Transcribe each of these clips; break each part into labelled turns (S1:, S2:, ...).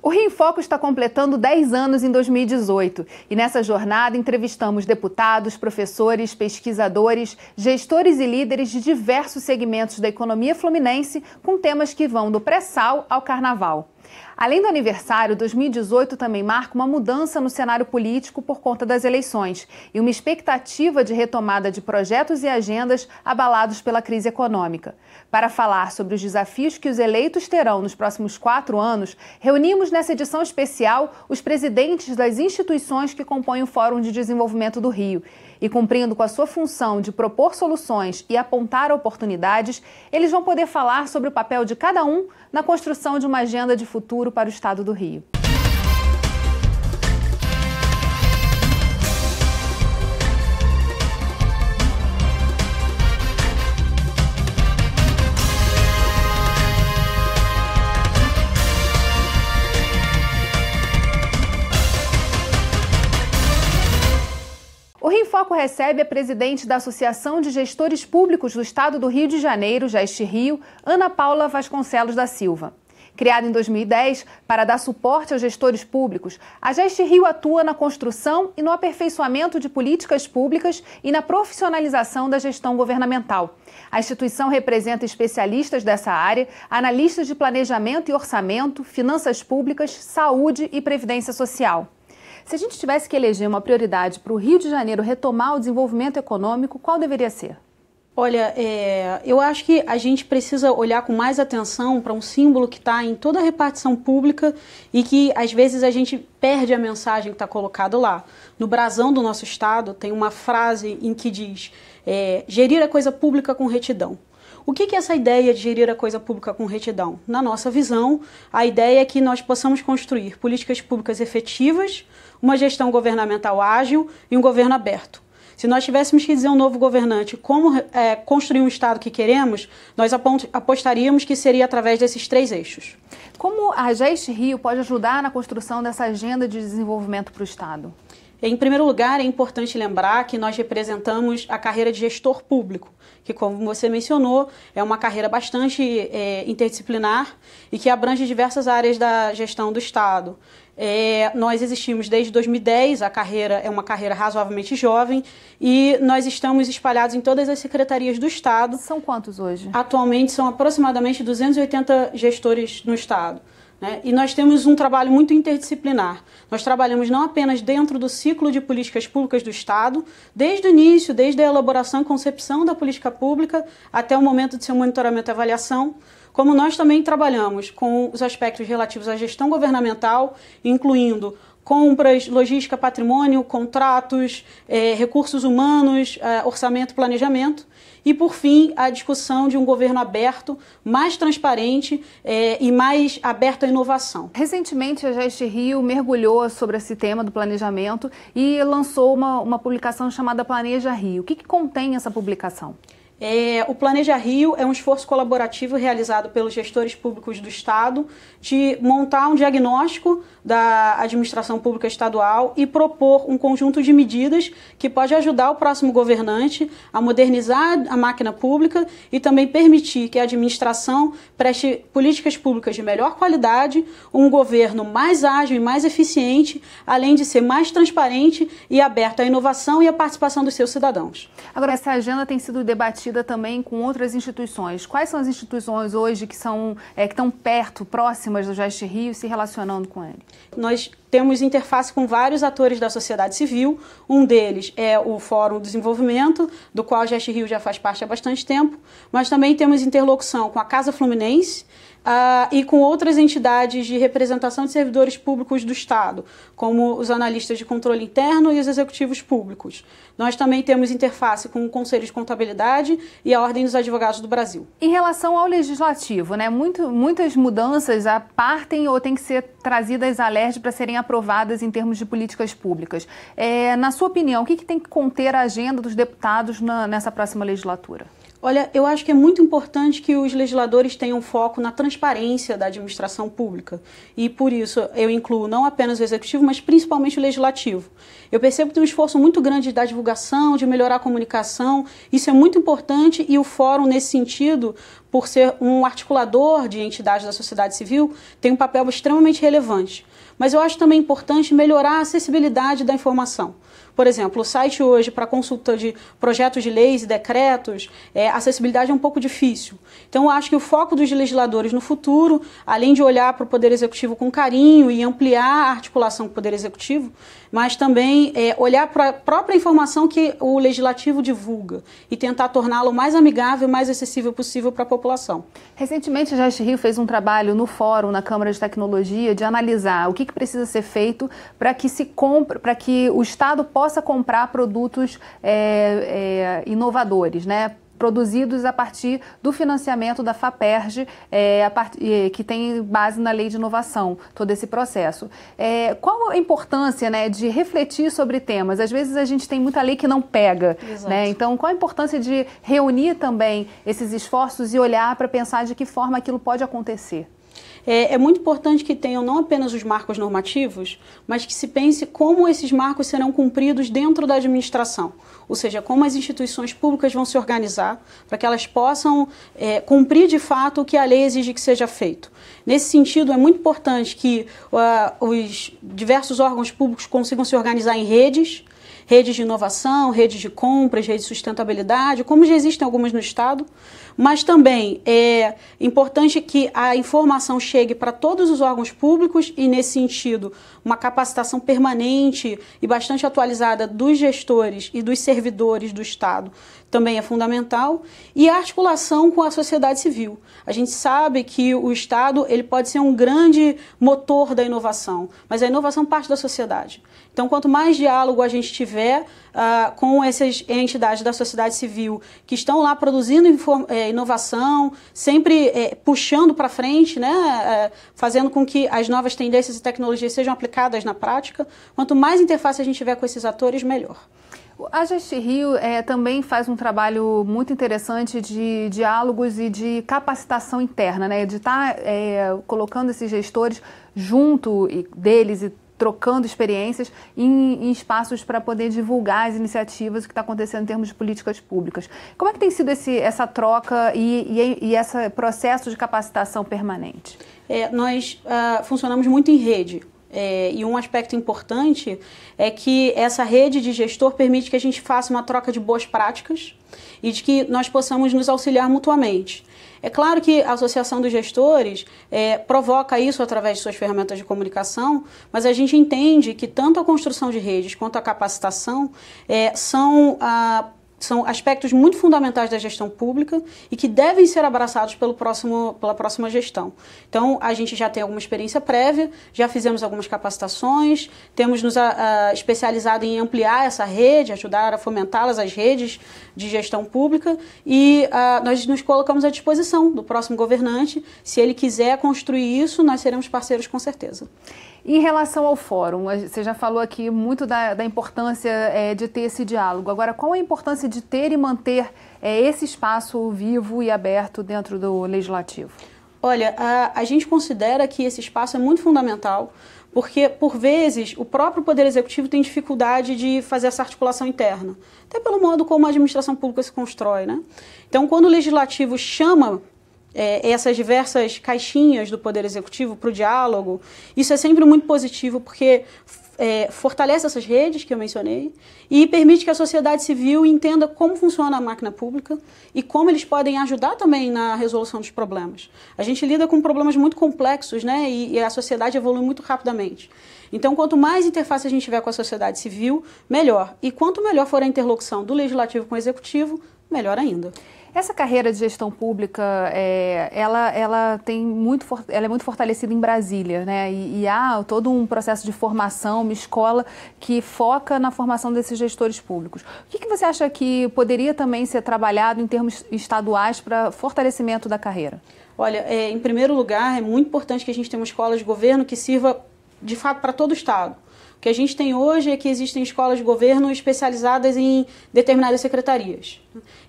S1: O Rio em Foco está completando 10 anos em 2018 e nessa jornada entrevistamos deputados, professores, pesquisadores, gestores e líderes de diversos segmentos da economia fluminense com temas que vão do pré-sal ao carnaval. Além do aniversário, 2018 também marca uma mudança no cenário político por conta das eleições e uma expectativa de retomada de projetos e agendas abalados pela crise econômica. Para falar sobre os desafios que os eleitos terão nos próximos 4 anos, reunimos nessa edição especial os presidentes das instituições que compõem o Fórum de Desenvolvimento do Rio. E cumprindo com a sua função de propor soluções e apontar oportunidades, eles vão poder falar sobre o papel de cada um na construção de uma agenda de futuro para o Estado do Rio. O Rio em Foco recebe a presidente da Associação de Gestores Públicos do Estado do Rio de Janeiro, Gest Rio, Ana Paula Vasconcelos da Silva. Criada em 2010 para dar suporte aos gestores públicos, a Gest Rio atua na construção e no aperfeiçoamento de políticas públicas e na profissionalização da gestão governamental. A instituição representa especialistas dessa área, analistas de planejamento e orçamento, finanças públicas, saúde e previdência social. Se a gente tivesse que eleger uma prioridade para o Rio de Janeiro retomar o desenvolvimento econômico, qual deveria ser?
S2: Olha, eu acho que a gente precisa olhar com mais atenção para um símbolo que está em toda a repartição pública e que, às vezes, a gente perde a mensagem que está colocado lá. No brasão do nosso estado tem uma frase em que diz gerir a coisa pública com retidão. O que é essa ideia de gerir a coisa pública com retidão? Na nossa visão, a ideia é que nós possamos construir políticas públicas efetivas, uma gestão governamental ágil e um governo aberto. Se nós tivéssemos que dizer a um novo governante como construir um Estado que queremos, nós apostaríamos que seria através desses 3 eixos.
S1: Como a Gest Rio pode ajudar na construção dessa agenda de desenvolvimento para o Estado?
S2: Em primeiro lugar, é importante lembrar que nós representamos a carreira de gestor público, que, como você mencionou, é uma carreira bastante interdisciplinar e que abrange diversas áreas da gestão do Estado. Nós existimos desde 2010, a carreira é uma carreira razoavelmente jovem e nós estamos espalhados em todas as secretarias do Estado.
S1: São quantos hoje?
S2: Atualmente são aproximadamente 280 gestores no Estado. E nós temos um trabalho muito interdisciplinar. Nós trabalhamos não apenas dentro do ciclo de políticas públicas do Estado, desde o início, desde a elaboração e concepção da política pública até o momento de seu monitoramento e avaliação, como nós também trabalhamos com os aspectos relativos à gestão governamental, incluindo compras, logística, patrimônio, contratos, recursos humanos, orçamento, planejamento e, por fim, a discussão de um governo aberto, mais transparente e mais aberto à inovação.
S1: Recentemente, a Gest Rio mergulhou sobre esse tema do planejamento e lançou uma publicação chamada Planeja Rio. O que contém essa publicação?
S2: O Planeja Rio é um esforço colaborativo realizado pelos gestores públicos do Estado de montar um diagnóstico da administração pública estadual e propor um conjunto de medidas que pode ajudar o próximo governante a modernizar a máquina pública e também permitir que a administração preste políticas públicas de melhor qualidade, um governo mais ágil e mais eficiente, além de ser mais transparente e aberto à inovação e à participação dos seus cidadãos.
S1: Agora, essa agenda tem sido debatida também com outras instituições. Quais são as instituições hoje que estão perto, próximas do Gest Rio, se relacionando com ele?
S2: Nós temos interface com vários atores da sociedade civil. Um deles é o Fórum de Desenvolvimento, do qual a Gest Rio já faz parte há bastante tempo, mas também temos interlocução com a Casa Fluminense, e com outras entidades de representação de servidores públicos do Estado, como os analistas de controle interno e os executivos públicos. Nós também temos interface com o Conselho de Contabilidade e a Ordem dos Advogados do Brasil.
S1: Em relação ao Legislativo, muitas mudanças partem ou têm que ser trazidas à LERJ para serem aprovadas em termos de políticas públicas. Na sua opinião, o que tem que conter a agenda dos deputados nessa próxima legislatura?
S2: Olha, eu acho que é muito importante que os legisladores tenham foco na transparência da administração pública. E, por isso, eu incluo não apenas o executivo, mas principalmente o legislativo. Eu percebo que tem um esforço muito grande da divulgação, de melhorar a comunicação. Isso é muito importante e o fórum, nesse sentido, por ser um articulador de entidades da sociedade civil, tem um papel extremamente relevante. Mas eu acho também importante melhorar a acessibilidade da informação. Por exemplo, o site hoje para consulta de projetos de leis e decretos, a acessibilidade é um pouco difícil. Então, eu acho que o foco dos legisladores no futuro, além de olhar para o Poder Executivo com carinho e ampliar a articulação com o Poder Executivo, mas também olhar para a própria informação que o Legislativo divulga e tentar torná-la o mais amigável e mais acessível possível para a população.
S1: Recentemente, a Gest Rio fez um trabalho no Fórum, na Câmara de Tecnologia, de analisar o que precisa ser feito para que o Estado possa comprar produtos inovadores, né? Produzidos a partir do financiamento da FAPERJ, que tem base na Lei de Inovação, todo esse processo. Qual a importância, né, de refletir sobre temas? Às vezes a gente tem muita lei que não pega, né? Então, qual a importância de reunir também esses esforços e olhar para pensar de que forma aquilo pode acontecer?
S2: É muito importante que tenham não apenas os marcos normativos, mas que se pense como esses marcos serão cumpridos dentro da administração. Ou seja, como as instituições públicas vão se organizar para que elas possam cumprir de fato o que a lei exige que seja feito. Nesse sentido, é muito importante que os diversos órgãos públicos consigam se organizar em redes de inovação, redes de compras, redes de sustentabilidade, como já existem algumas no Estado, mas também é importante que a informação chegue para todos os órgãos públicos e, nesse sentido, uma capacitação permanente e bastante atualizada dos gestores e dos servidores do Estado também é fundamental, e a articulação com a sociedade civil. A gente sabe que o Estado ele pode ser um grande motor da inovação, mas a inovação parte da sociedade. Então, quanto mais diálogo a gente tiver com essas entidades da sociedade civil que estão lá produzindo inovação, sempre puxando para frente, né, fazendo com que as novas tendências e tecnologias sejam aplicadas na prática, quanto mais interface a gente tiver com esses atores, melhor.
S1: A Gest Rio também faz um trabalho muito interessante de diálogos e de capacitação interna, né? De estar colocando esses gestores junto deles e trocando experiências em espaços para poder divulgar as iniciativas, o que está acontecendo em termos de políticas públicas. Como é que tem sido essa troca e esse processo de capacitação permanente?
S2: Nós funcionamos muito em rede. E um aspecto importante é que essa rede de gestor permite que a gente faça uma troca de boas práticas e de que nós possamos nos auxiliar mutuamente. É claro que a Associação dos Gestores provoca isso através de suas ferramentas de comunicação, mas a gente entende que tanto a construção de redes quanto a capacitação são aspectos muito fundamentais da gestão pública e que devem ser abraçados pela próxima gestão. Então, a gente já tem alguma experiência prévia, já fizemos algumas capacitações, temos nos especializado em ampliar essa rede, ajudar a fomentá-las, as redes de gestão pública, e nós nos colocamos à disposição do próximo governante. Se ele quiser construir isso, nós seremos parceiros com certeza.
S1: Em relação ao fórum, você já falou aqui muito da importância de ter esse diálogo. Agora, qual a importância de ter e manter esse espaço vivo e aberto dentro do Legislativo?
S2: Olha, a gente considera que esse espaço é muito fundamental, porque, por vezes, o próprio Poder Executivo tem dificuldade de fazer essa articulação interna, até pelo modo como a administração pública se constrói, né? Então, quando o Legislativo chama essas diversas caixinhas do Poder Executivo para o diálogo, isso é sempre muito positivo, porque fortalece essas redes que eu mencionei e permite que a sociedade civil entenda como funciona a máquina pública e como eles podem ajudar também na resolução dos problemas. A gente lida com problemas muito complexos, né? E a sociedade evolui muito rapidamente. Então, quanto mais interface a gente tiver com a sociedade civil, melhor. E quanto melhor for a interlocução do Legislativo com o Executivo, melhor ainda.
S1: Essa carreira de gestão pública, ela é muito fortalecida em Brasília, né? E há todo um processo de formação, uma escola que foca na formação desses gestores públicos. O que você acha que poderia também ser trabalhado em termos estaduais para fortalecimento da carreira?
S2: Olha, em primeiro lugar, é muito importante que a gente tenha uma escola de governo que sirva, de fato, para todo o Estado. O que a gente tem hoje é que existem escolas de governo especializadas em determinadas secretarias.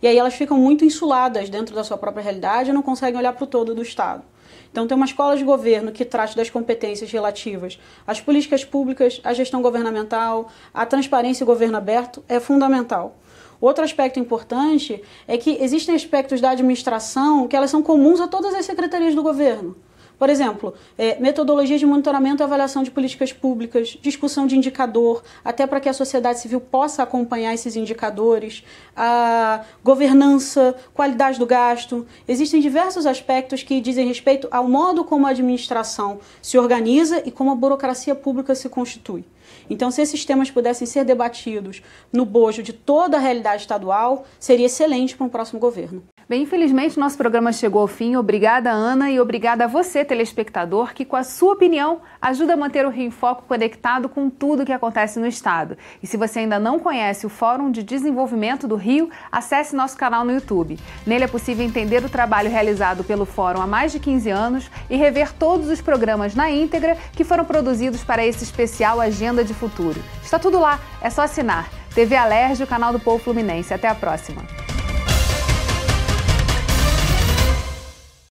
S2: E aí elas ficam muito insuladas dentro da sua própria realidade e não conseguem olhar para o todo do Estado. Então, ter uma escola de governo que trate das competências relativas às políticas públicas, à gestão governamental, à transparência e governo aberto é fundamental. Outro aspecto importante é que existem aspectos da administração que elas são comuns a todas as secretarias do governo. Por exemplo, metodologia de monitoramento e avaliação de políticas públicas, discussão de indicador, até para que a sociedade civil possa acompanhar esses indicadores, a governança, qualidade do gasto. Existem diversos aspectos que dizem respeito ao modo como a administração se organiza e como a burocracia pública se constitui. Então, se esses temas pudessem ser debatidos no bojo de toda a realidade estadual, seria excelente para um próximo governo.
S1: Bem, infelizmente, nosso programa chegou ao fim. Obrigada, Ana, e obrigada a você, telespectador, que com a sua opinião ajuda a manter o Rio em Foco conectado com tudo o que acontece no Estado. E se você ainda não conhece o Fórum de Desenvolvimento do Rio, acesse nosso canal no YouTube. Nele é possível entender o trabalho realizado pelo Fórum há mais de 15 anos e rever todos os programas na íntegra que foram produzidos para esse especial Agenda de Futuro. Está tudo lá, é só assinar. TV Alerj, o canal do Povo Fluminense. Até a próxima.